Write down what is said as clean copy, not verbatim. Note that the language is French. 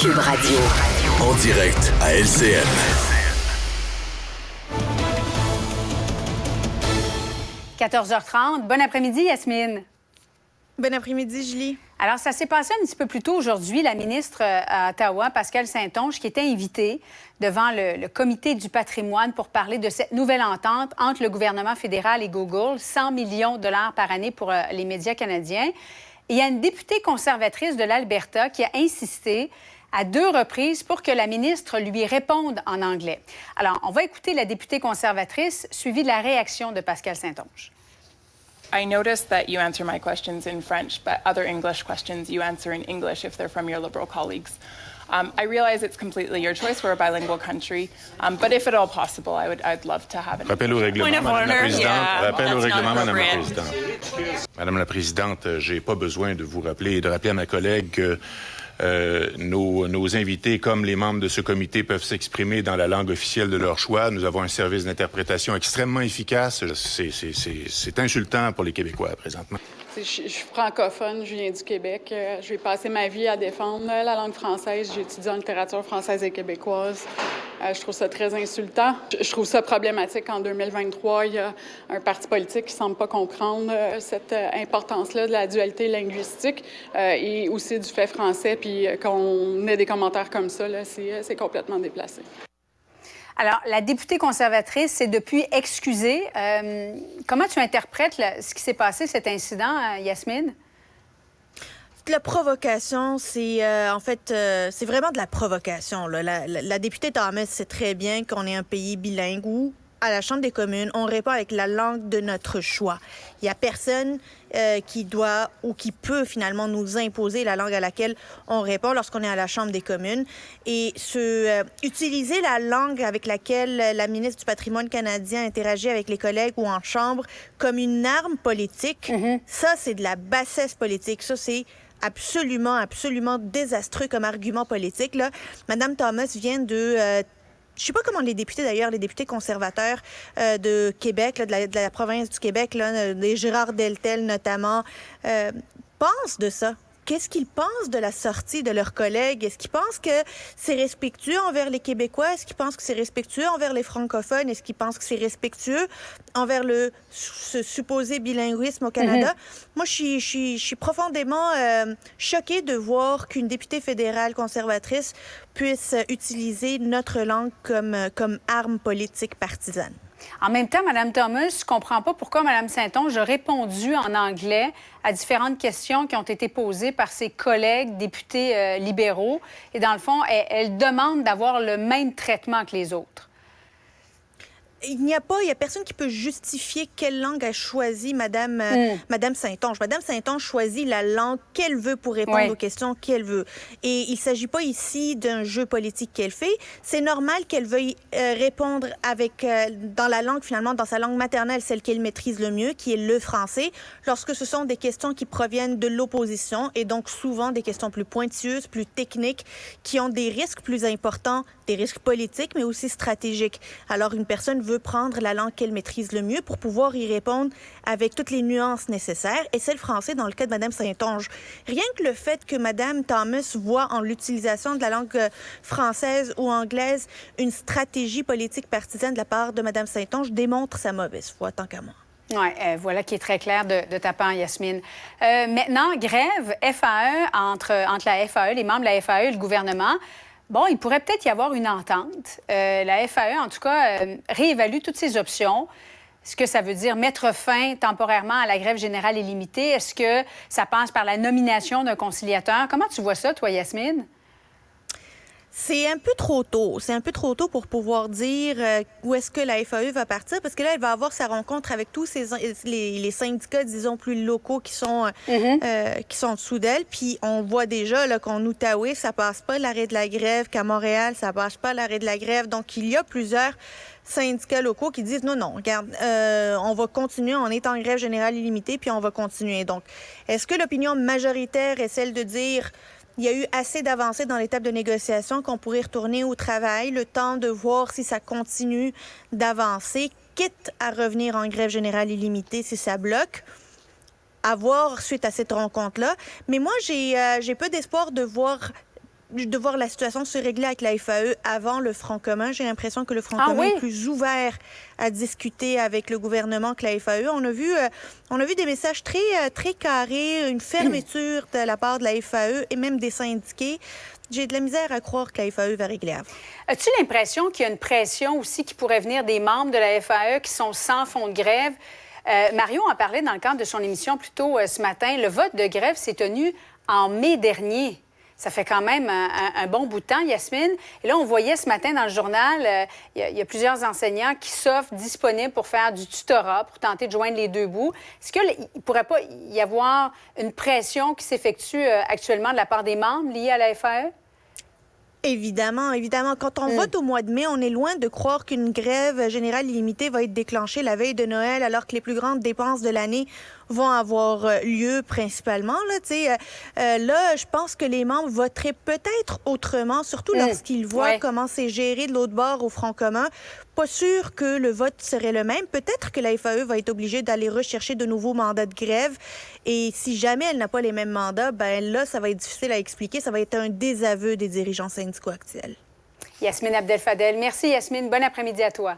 Cube Radio. En direct à LCN. – 14h30. Bon après-midi, Yasmine. Bon après-midi, Julie. Alors, ça s'est passé un petit peu plus tôt aujourd'hui. La ministre à Ottawa, Pascale Saint-Onge, qui était invitée devant le comité du patrimoine pour parler de cette nouvelle entente entre le gouvernement fédéral et Google, 100 millions de dollars par année pour les médias canadiens. Et il y a une députée conservatrice de l'Alberta qui a insisté à 2 reprises pour que la ministre lui réponde en anglais. Alors, on va écouter la députée conservatrice, suivie de la réaction de Pascale Saint-Onge. I noticed that you answer my questions in French, but other English questions you answer in English if they're from your Liberal colleagues. I realize it's completely your choice. We're a bilingual country. But if at all possible, I'd love to have it. Rappel au règlement, Madame la Présidente. Rappel au règlement, Madame la Présidente. Madame la Présidente, j'ai pas besoin de vous rappeler et de rappeler à ma collègue que nos invités, comme les membres de ce comité, peuvent s'exprimer dans la langue officielle de leur choix. Nous avons un service d'interprétation extrêmement efficace. C'est insultant pour les Québécois, présentement. Je suis francophone, je viens du Québec. J'ai passé ma vie à défendre la langue française. J'ai étudié en littérature française et québécoise. Je trouve ça très insultant. Je trouve ça problématique qu'en 2023, il y a un parti politique qui ne semble pas comprendre cette importance-là de la dualité linguistique et aussi du fait français. Puis qu'on ait des commentaires comme ça, là, c'est complètement déplacé. Alors, la députée conservatrice s'est depuis excusée. Comment tu interprètes ce qui s'est passé, cet incident, Yasmine? La provocation, c'est c'est vraiment de la provocation. Là. La députée Thomas sait très bien qu'on est un pays bilingue où, à la Chambre des communes, on répond avec la langue de notre choix. Il n'y a personne qui doit ou qui peut finalement nous imposer la langue à laquelle on répond lorsqu'on est à la Chambre des communes. Et utiliser la langue avec laquelle la ministre du Patrimoine canadien interagit avec les collègues ou en Chambre comme une arme politique, ça, c'est de la bassesse politique. Ça, c'est absolument, absolument désastreux comme argument politique. Là. Madame Thomas vient de... je sais pas comment les députés, d'ailleurs, les députés conservateurs de Québec, là, de la province du Québec, là, des Gérard Deltel notamment, pensent de ça. Qu'est-ce qu'ils pensent de la sortie de leurs collègues? Est-ce qu'ils pensent que c'est respectueux envers les Québécois? Est-ce qu'ils pensent que c'est respectueux envers les francophones? Est-ce qu'ils pensent que c'est respectueux envers ce supposé bilinguisme au Canada? Moi, je suis profondément choquée de voir qu'une députée fédérale conservatrice puisse utiliser notre langue comme arme politique partisane. En même temps, Mme Thomas, je ne comprends pas pourquoi Mme Saint-Onge a répondu en anglais à différentes questions qui ont été posées par ses collègues députés libéraux. Et dans le fond, elle demande d'avoir le même traitement que les autres. Il n'y a personne qui peut justifier quelle langue a choisi Madame Saint-Onge. Madame Saint-Onge choisit la langue qu'elle veut pour répondre aux questions qu'elle veut. Et il ne s'agit pas ici d'un jeu politique qu'elle fait. C'est normal qu'elle veuille répondre dans la langue, finalement, dans sa langue maternelle, celle qu'elle maîtrise le mieux, qui est le français, lorsque ce sont des questions qui proviennent de l'opposition et donc souvent des questions plus pointilleuses, plus techniques, qui ont des risques plus importants, des risques politiques, mais aussi stratégiques. Alors, une personne veut prendre la langue qu'elle maîtrise le mieux pour pouvoir y répondre avec toutes les nuances nécessaires, et c'est le français dans le cas de Mme Saint-Onge. Rien que le fait que Mme Thomas voit en l'utilisation de la langue française ou anglaise une stratégie politique partisane de la part de Mme Saint-Onge démontre sa mauvaise foi, tant qu'à moi. Oui, voilà qui est très clair de ta part, Yasmine. Maintenant, grève FAE entre la FAE, les membres de la FAE et le gouvernement. Bon, il pourrait peut-être y avoir une entente. La FAE, en tout cas, réévalue toutes ses options. Est-ce que ça veut dire mettre fin temporairement à la grève générale illimitée? Est-ce que ça passe par la nomination d'un conciliateur? Comment tu vois ça, toi, Yasmine? C'est un peu trop tôt. C'est un peu trop tôt pour pouvoir dire où est-ce que la FAE va partir, parce que là, elle va avoir sa rencontre avec tous les syndicats, disons, plus locaux qui sont dessous d'elle. Puis on voit déjà là, qu'en Outaouais, ça passe pas l'arrêt de la grève, qu'à Montréal, ça passe pas l'arrêt de la grève. Donc, il y a plusieurs syndicats locaux qui disent non, regarde, on va continuer, on est en grève générale illimitée, puis on va continuer. Donc, est-ce que l'opinion majoritaire est celle de dire il y a eu assez d'avancées dans l'étape de négociation qu'on pourrait retourner au travail, le temps de voir si ça continue d'avancer, quitte à revenir en grève générale illimitée si ça bloque, à voir suite à cette rencontre-là. Mais moi, j'ai peu d'espoir de voir de voir la situation se régler avec la FAE avant le Front commun. J'ai l'impression que le Front commun est plus ouvert à discuter avec le gouvernement que la FAE. On a vu des messages très carrés, une fermeture de la part de la FAE et même des syndiqués. J'ai de la misère à croire que la FAE va régler avant. As-tu l'impression qu'il y a une pression aussi qui pourrait venir des membres de la FAE qui sont sans fonds de grève? Mario en parlait dans le cadre de son émission plus tôt ce matin. Le vote de grève s'est tenu en mai dernier. Ça fait quand même un bon bout de temps, Yasmine. Et là, on voyait ce matin dans le journal, il y a plusieurs enseignants qui s'offrent disponibles pour faire du tutorat, pour tenter de joindre les deux bouts. Est-ce qu'il ne pourrait pas y avoir une pression qui s'effectue actuellement de la part des membres liés à la FAE? Évidemment. Quand on vote au mois de mai, on est loin de croire qu'une grève générale illimitée va être déclenchée la veille de Noël, alors que les plus grandes dépenses de l'année vont avoir lieu principalement. Là, je pense que les membres voteraient peut-être autrement, surtout lorsqu'ils voient comment c'est géré de l'autre bord au Front commun. Pas sûr que le vote serait le même. Peut-être que la FAE va être obligée d'aller rechercher de nouveaux mandats de grève. Et si jamais elle n'a pas les mêmes mandats, ben là, ça va être difficile à expliquer. Ça va être un désaveu des dirigeants syndicaux actuels. Yasmine Abdel-Fadel. Merci, Yasmine. Bon après-midi à toi.